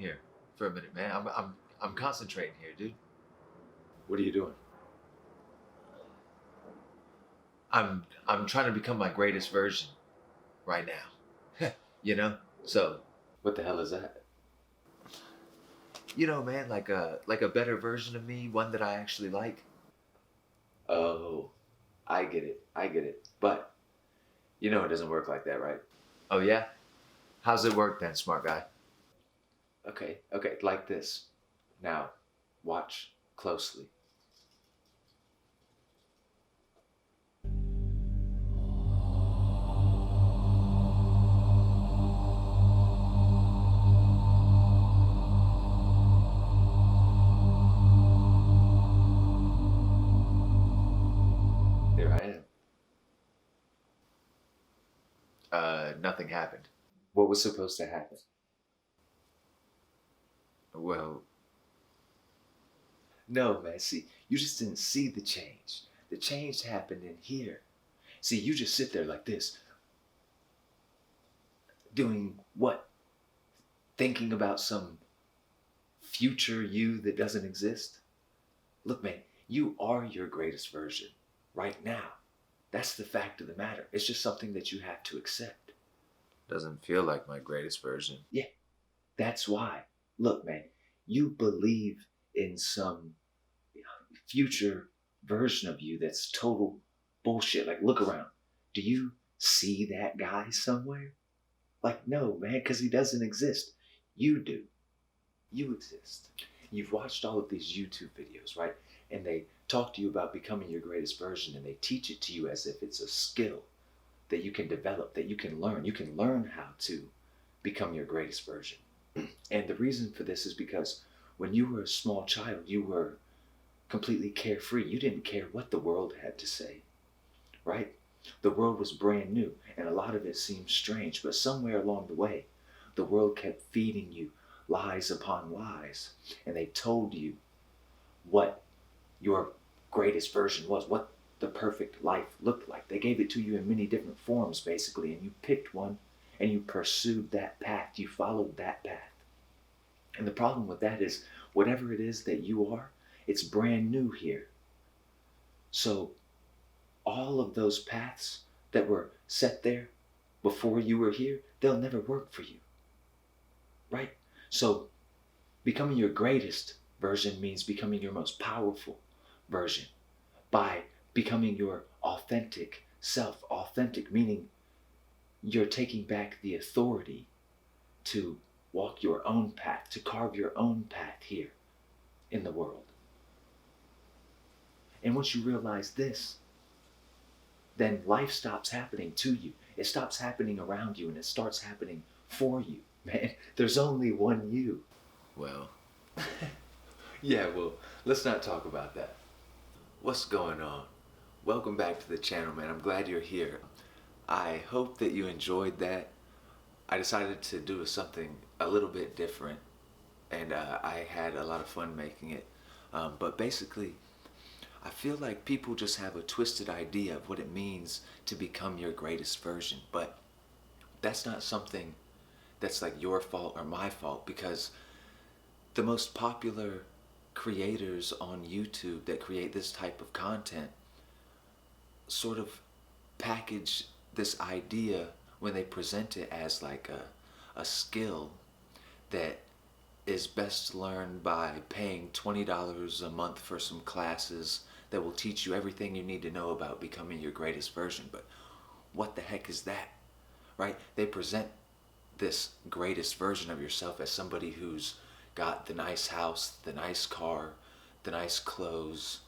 here for a minute, man. I'm concentrating here, dude. What are you doing? I'm trying to become my greatest version right now. you know? So, What the hell is that? man, like a better version of me, one that I actually like. Oh, I get it. I get it. But you know it doesn't work like that, right? Oh yeah? How's it work then, smart guy? Okay, like this. Now, watch closely. There I am. Nothing happened. What was supposed to happen? Well, No, man, see, you just didn't see the change. The change happened in here. See, you just sit there like this, doing what? Thinking about some future you that doesn't exist? Look, man, you are your greatest version right now. That's the fact of the matter. It's just something that you have to accept. doesn't feel like my greatest version. Yeah, that's why. Look, man, you believe in some future version of you that's total bullshit. Like, look around. Do you see that guy somewhere? Like, no, man, because he doesn't exist. You do. You exist. You've watched all of these YouTube videos, right? And they talk to you about becoming your greatest version and they teach it to you as if it's a skill that you can develop, that you can learn. You can learn how to become your greatest version. And the reason for this is because when you were a small child, you were completely carefree. You didn't care what the world had to say, right? The world was brand new and a lot of it seemed strange, but somewhere along the way, the world kept feeding you lies upon lies, and they told you what your greatest version was, what the perfect life looked like. They gave it to you in many different forms, basically, and you picked one and you pursued that path. You followed that path. And the problem with that is, whatever it is that you are, it's brand new here. So, all of those paths that were set there before you were here, they'll never work for you, right? So, becoming your greatest version means becoming your most powerful version by becoming your authentic self. Authentic meaning you're taking back the authority to walk your own path, to carve your own path here in the world. And once you realize this, then life stops happening to you. It stops happening around you and it starts happening for you. Man, there's only one you. Well, Yeah, well, let's not talk about that. what's going on? Welcome back to the channel, man. I'm glad you're here. I hope that you enjoyed that. I decided to do something a little bit different, and I had a lot of fun making it. But basically, I feel like people just have a twisted idea of what it means to become your greatest version. But that's not something that's like your fault or my fault, because the most popular creators on YouTube that create this type of content sort of package this idea when they present it as like a skill that is best learned by paying $20 a month for some classes that will teach you everything you need to know about becoming your greatest version. But what the heck is that, right? They present this greatest version of yourself as somebody who's got the nice house, the nice car, the nice clothes,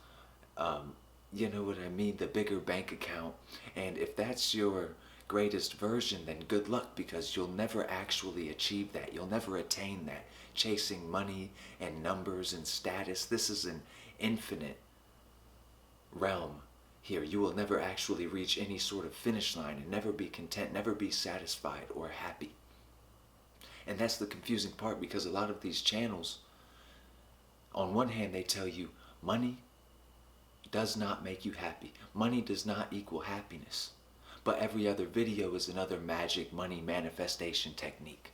you know what I mean, the bigger bank account. And if that's your greatest version, then good luck, because you'll never actually achieve that. You'll never attain that. Chasing money and numbers and status, this is an infinite realm here. You will never actually reach any sort of finish line and never be content, never be satisfied or happy. And that's the confusing part, because a lot of these channels, on one hand, they tell you money does not make you happy. Money does not equal happiness. But every other video is another magic money manifestation technique.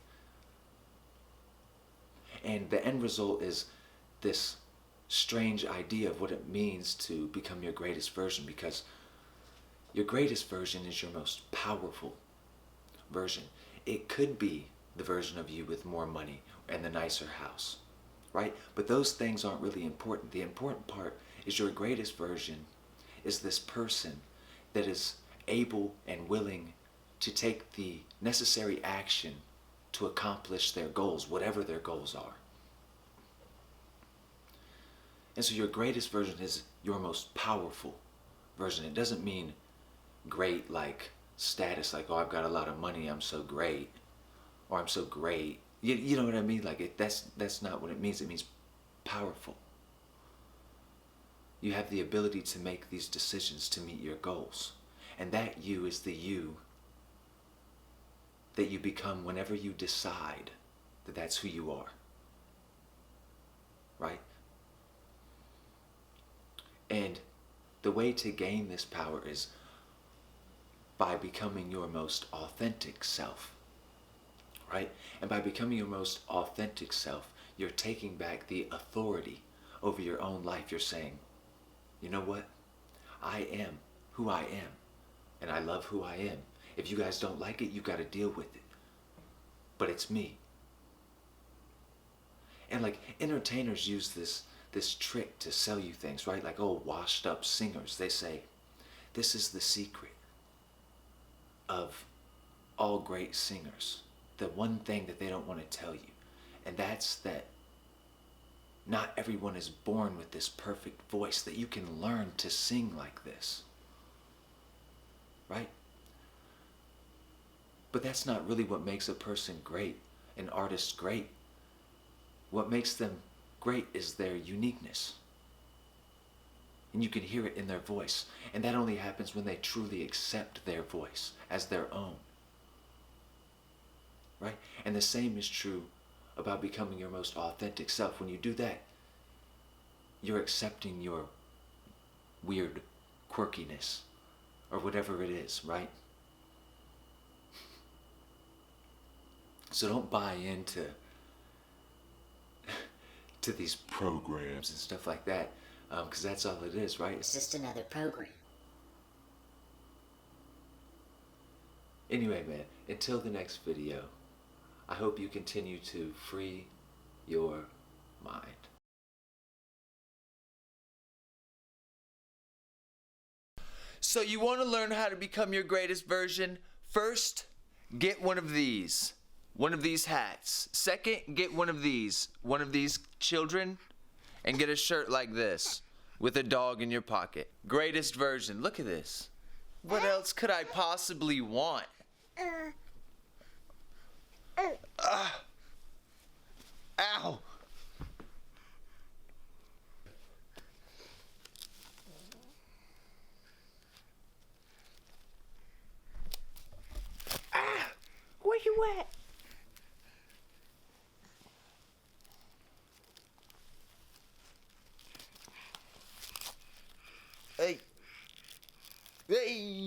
And the end result is this strange idea of what it means to become your greatest version, because your greatest version is your most powerful version. It could be the version of you with more money and the nicer house, right? But those things aren't really important. The important part is your greatest version is this person that is able and willing to take the necessary action to accomplish their goals, whatever their goals are. And so your greatest version is your most powerful version. It doesn't mean great like status, like, oh, I've got a lot of money, I'm so great, or I'm so great. You know what I mean? Like, that's not what it means. It means powerful. You have the ability to make these decisions to meet your goals. And that you is the you that you become whenever you decide that that's who you are. Right? And the way to gain this power is by becoming your most authentic self. Right? And by becoming your most authentic self, you're taking back the authority over your own life. You're saying, you know what? I am who I am. And I love who I am. If you guys don't like it, you got to deal with it. But it's me. And like entertainers use this trick to sell you things, right? Like, oh, washed up singers. They say, this is the secret of all great singers. The one thing that they don't want to tell you. And that's that not everyone is born with this perfect voice, that you can learn to sing like this. Right? But that's not really what makes a person great, an artist great. What makes them great is their uniqueness. And you can hear it in their voice. And that only happens when they truly accept their voice as their own. Right? And the same is true about becoming your most authentic self. When you do that, you're accepting your weird quirkiness or whatever it is, right? So don't buy into these programs and stuff like that, because that's all it is, right? It's just another program. Anyway, man, until the next video, I hope you continue to free your mind. So you want to learn how to become your greatest version? First, get one of these hats. Second, get one of these children, and get a shirt like this with a dog in your pocket. Greatest version. Look at this. What else could I possibly want? Ow! Where you at? Hey. Hey.